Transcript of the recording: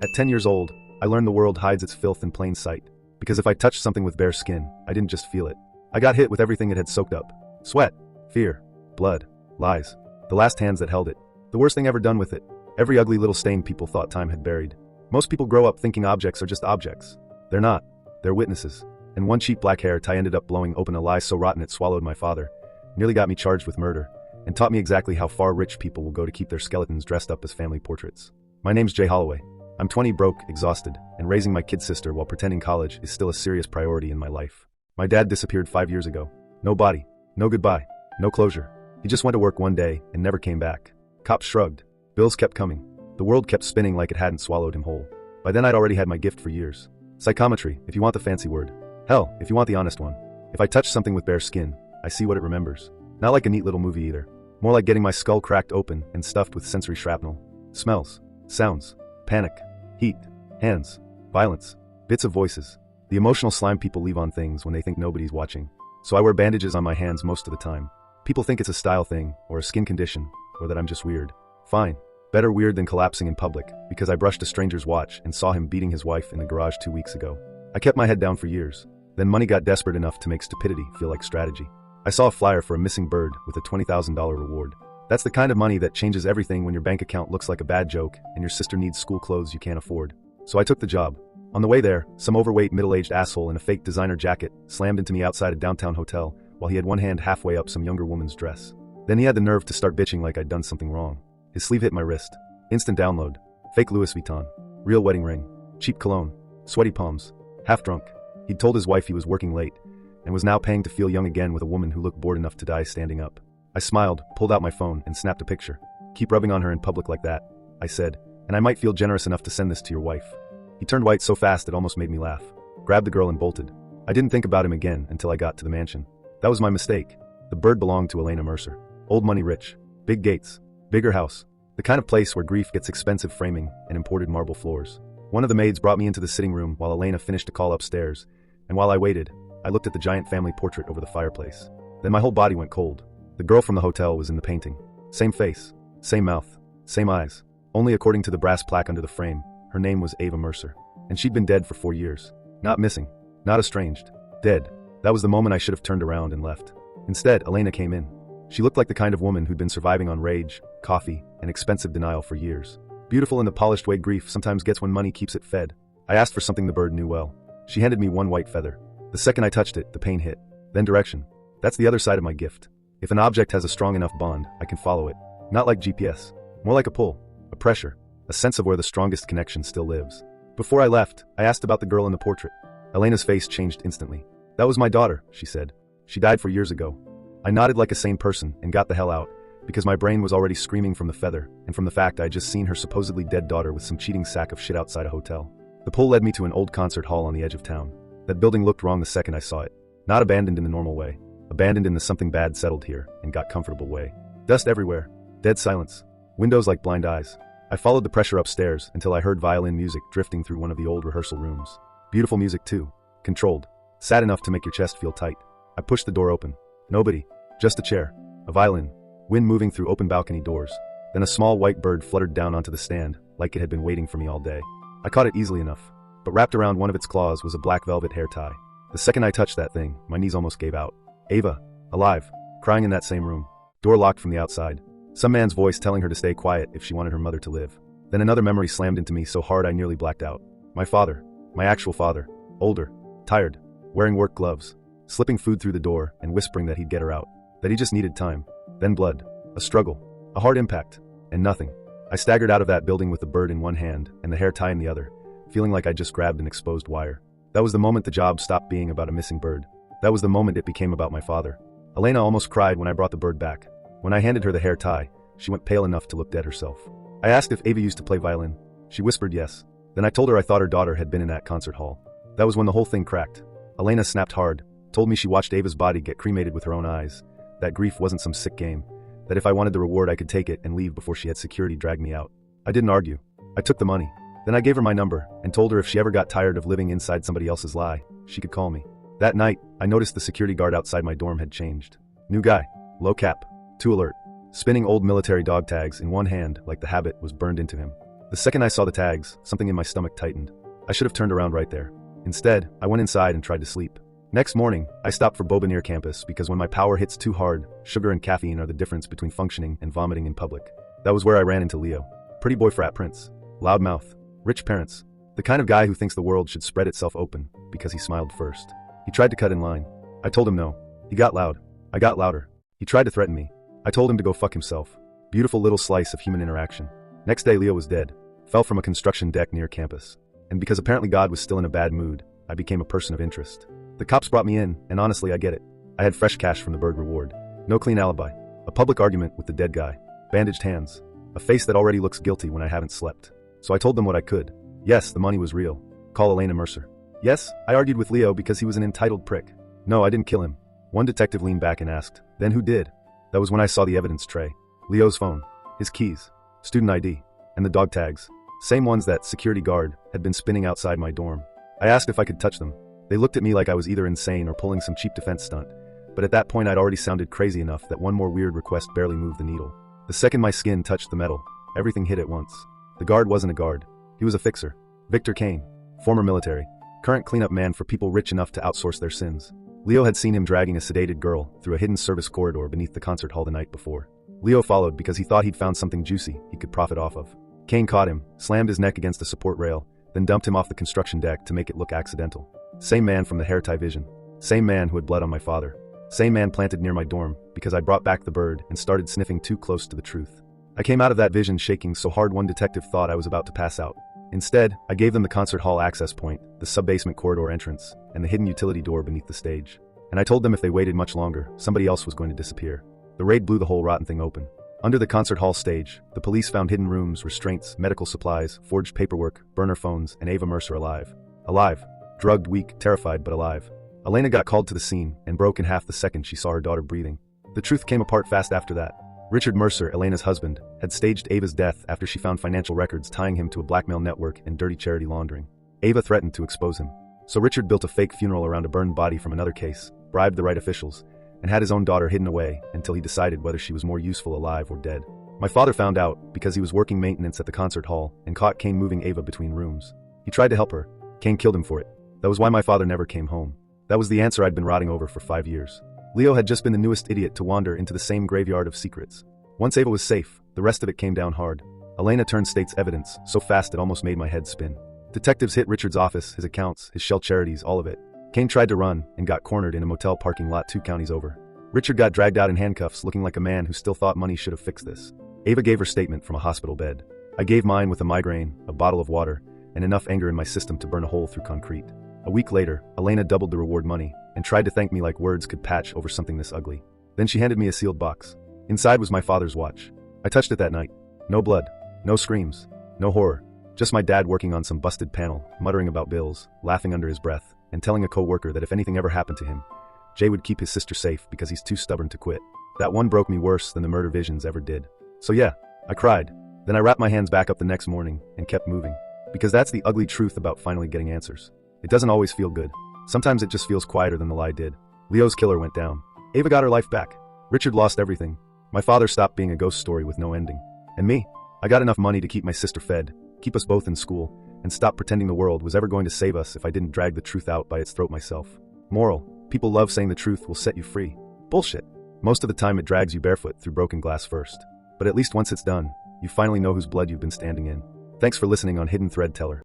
At 10 years old, I learned the world hides its filth in plain sight. Because if I touched something with bare skin, I didn't just feel it. I got hit with everything it had soaked up. Sweat, fear, blood, lies. The last hands that held it. The worst thing ever done with it. Every ugly little stain people thought time had buried. Most people grow up thinking objects are just objects. They're not. They're witnesses. And one cheap black hair tie ended up blowing open a lie so rotten it swallowed my father. Nearly got me charged with murder. And taught me exactly how far rich people will go to keep their skeletons dressed up as family portraits. My name's Jay Holloway. I'm 20, broke, exhausted, and raising my kid sister while pretending college is still a serious priority in my life. My dad disappeared 5 years ago. No body, no goodbye, no closure. He just went to work one day and never came back. Cops shrugged. Bills kept coming. The world kept spinning like it hadn't swallowed him whole. By then I'd already had my gift for years. Psychometry, if you want the fancy word. Hell, if you want the honest one. If I touch something with bare skin, I see what it remembers. Not like a neat little movie either. More like getting my skull cracked open and stuffed with sensory shrapnel. Smells, sounds, panic, heat, hands, violence, bits of voices. The emotional slime people leave on things when they think nobody's watching. So I wear bandages on my hands most of the time. People think it's a style thing, or a skin condition, or that I'm just weird. Fine. Better weird than collapsing in public, because I brushed a stranger's watch and saw him beating his wife in the garage 2 weeks ago. I kept my head down for years. Then money got desperate enough to make stupidity feel like strategy. I saw a flyer for a missing bird with a $20,000 reward. That's the kind of money that changes everything when your bank account looks like a bad joke and your sister needs school clothes you can't afford. So I took the job. On the way there, some overweight middle-aged asshole in a fake designer jacket slammed into me outside a downtown hotel while he had one hand halfway up some younger woman's dress. Then he had the nerve to start bitching like I'd done something wrong. His sleeve hit my wrist. Instant download. Fake Louis Vuitton. Real wedding ring. Cheap cologne. Sweaty palms. Half drunk. He'd told his wife he was working late and was now paying to feel young again with a woman who looked bored enough to die standing up. I smiled, pulled out my phone, and snapped a picture. Keep rubbing on her in public like that, I said, and I might feel generous enough to send this to your wife. He turned white so fast it almost made me laugh. Grabbed the girl and bolted. I didn't think about him again until I got to the mansion. That was my mistake. The bird belonged to Elena Mercer. Old money rich. Big gates. Bigger house. The kind of place where grief gets expensive framing and imported marble floors. One of the maids brought me into the sitting room while Elena finished a call upstairs, and while I waited, I looked at the giant family portrait over the fireplace. Then my whole body went cold. The girl from the hotel was in the painting. Same face, same mouth, same eyes. Only according to the brass plaque under the frame, her name was Ava Mercer. And she'd been dead for 4 years. Not missing, not estranged, dead. That was the moment I should have turned around and left. Instead, Elena came in. She looked like the kind of woman who'd been surviving on rage, coffee, and expensive denial for years. Beautiful in the polished way grief sometimes gets when money keeps it fed. I asked for something the bird knew well. She handed me one white feather. The second I touched it, the pain hit. Then direction. That's the other side of my gift. If an object has a strong enough bond, I can follow it. Not like GPS. More like a pull, a pressure, a sense of where the strongest connection still lives. Before I left, I asked about the girl in the portrait. Elena's face changed instantly. That was my daughter, she said. She died 4 years ago. I nodded like a sane person and got the hell out, because my brain was already screaming from the feather and from the fact I'd just seen her supposedly dead daughter with some cheating sack of shit outside a hotel. The pull led me to an old concert hall on the edge of town. That building looked wrong the second I saw it. Not abandoned in the normal way. Abandoned in the something bad settled here and got comfortable way. Dust everywhere. Dead silence. Windows like blind eyes. I followed the pressure upstairs until I heard violin music drifting through one of the old rehearsal rooms. Beautiful music too. Controlled. Sad enough to make your chest feel tight. I pushed the door open. Nobody. Just a chair. A violin. Wind moving through open balcony doors. Then a small white bird fluttered down onto the stand, like it had been waiting for me all day. I caught it easily enough. But wrapped around one of its claws was a black velvet hair tie. The second I touched that thing, my knees almost gave out. Ava. Alive. Crying in that same room. Door locked from the outside. Some man's voice telling her to stay quiet if she wanted her mother to live. Then another memory slammed into me so hard I nearly blacked out. My father. My actual father. Older. Tired. Wearing work gloves. Slipping food through the door and whispering that he'd get her out. That he just needed time. Then blood. A struggle. A hard impact. And nothing. I staggered out of that building with the bird in one hand and the hair tie in the other, feeling like I'd just grabbed an exposed wire. That was the moment the job stopped being about a missing bird. That was the moment it became about my father. Elena almost cried when I brought the bird back. When I handed her the hair tie, she went pale enough to look dead herself. I asked if Ava used to play violin. She whispered yes. Then I told her I thought her daughter had been in that concert hall. That was when the whole thing cracked. Elena snapped hard, told me she watched Ava's body get cremated with her own eyes, that grief wasn't some sick game, that if I wanted the reward I could take it and leave before she had security drag me out. I didn't argue. I took the money. Then I gave her my number and told her if she ever got tired of living inside somebody else's lie, she could call me. That night, I noticed the security guard outside my dorm had changed. New guy. Low cap. Too alert. Spinning old military dog tags in one hand like the habit was burned into him. The second I saw the tags, something in my stomach tightened. I should have turned around right there. Instead, I went inside and tried to sleep. Next morning, I stopped for boba near campus because when my power hits too hard, sugar and caffeine are the difference between functioning and vomiting in public. That was where I ran into Leo. Pretty boy frat prince. Loud mouth. Rich parents. The kind of guy who thinks the world should spread itself open because he smiled first. He tried to cut in line. I told him no. He got loud. I got louder. He tried to threaten me. I told him to go fuck himself. Beautiful little slice of human interaction. Next day, Leo was dead. Fell from a construction deck near campus. And because apparently God was still in a bad mood, I became a person of interest. The cops brought me in, and honestly, I get it. I had fresh cash from the Berg reward. No clean alibi. A public argument with the dead guy. Bandaged hands. A face that already looks guilty when I haven't slept. So I told them what I could. Yes, the money was real. Call Elena Mercer. Yes, I argued with Leo because he was an entitled prick. No, I didn't kill him. One detective leaned back and asked, then who did? That was when I saw the evidence tray. Leo's phone. His keys. Student ID. And the dog tags. Same ones that security guard had been spinning outside my dorm. I asked if I could touch them. They looked at me like I was either insane or pulling some cheap defense stunt. But at that point I'd already sounded crazy enough that one more weird request barely moved the needle. The second my skin touched the metal, everything hit at once. The guard wasn't a guard. He was a fixer. Victor Kane. Former military. Current cleanup man for people rich enough to outsource their sins. Leo had seen him dragging a sedated girl through a hidden service corridor beneath the concert hall the night before. Leo followed because he thought he'd found something juicy he could profit off of. Kane caught him, slammed his neck against a support rail, then dumped him off the construction deck to make it look accidental. Same man from the hair tie vision. Same man who had bled on my father. Same man planted near my dorm because I brought back the bird and started sniffing too close to the truth. I came out of that vision shaking so hard one detective thought I was about to pass out. Instead, I gave them the concert hall access point, the sub-basement corridor entrance, and the hidden utility door beneath the stage. And I told them if they waited much longer, somebody else was going to disappear. The raid blew the whole rotten thing open. Under the concert hall stage, the police found hidden rooms, restraints, medical supplies, forged paperwork, burner phones, and Ava Mercer alive. Alive. Drugged, weak, terrified, but alive. Elena got called to the scene and broke in half the second she saw her daughter breathing. The truth came apart fast after that. Richard Mercer, Elena's husband, had staged Ava's death after she found financial records tying him to a blackmail network and dirty charity laundering. Ava threatened to expose him. So Richard built a fake funeral around a burned body from another case, bribed the right officials, and had his own daughter hidden away until he decided whether she was more useful alive or dead. My father found out because he was working maintenance at the concert hall and caught Kane moving Ava between rooms. He tried to help her. Kane killed him for it. That was why my father never came home. That was the answer I'd been rotting over for 5 years. Leo had just been the newest idiot to wander into the same graveyard of secrets. Once Ava was safe, the rest of it came down hard. Elena turned state's evidence, so fast it almost made my head spin. Detectives hit Richard's office, his accounts, his shell charities, all of it. Kane tried to run and got cornered in a motel parking lot 2 counties over. Richard got dragged out in handcuffs looking like a man who still thought money should have fixed this. Ava gave her statement from a hospital bed. I gave mine with a migraine, a bottle of water, and enough anger in my system to burn a hole through concrete. A week later, Elena doubled the reward money and tried to thank me like words could patch over something this ugly. Then she handed me a sealed box. Inside was my father's watch. I touched it that night. No blood, no screams, no horror. Just my dad working on some busted panel, muttering about bills, laughing under his breath, and telling a co-worker that if anything ever happened to him, Jay would keep his sister safe because he's too stubborn to quit. That one broke me worse than the murder visions ever did. So yeah, I cried. Then I wrapped my hands back up the next morning and kept moving. Because that's the ugly truth about finally getting answers. It doesn't always feel good. Sometimes it just feels quieter than the lie did. Leo's killer went down. Ava got her life back. Richard lost everything. My father stopped being a ghost story with no ending. And me? I got enough money to keep my sister fed, keep us both in school, and stop pretending the world was ever going to save us if I didn't drag the truth out by its throat myself. Moral: people love saying the truth will set you free. Bullshit. Most of the time it drags you barefoot through broken glass first. But at least once it's done, you finally know whose blood you've been standing in. Thanks for listening on Hidden Thread Teller.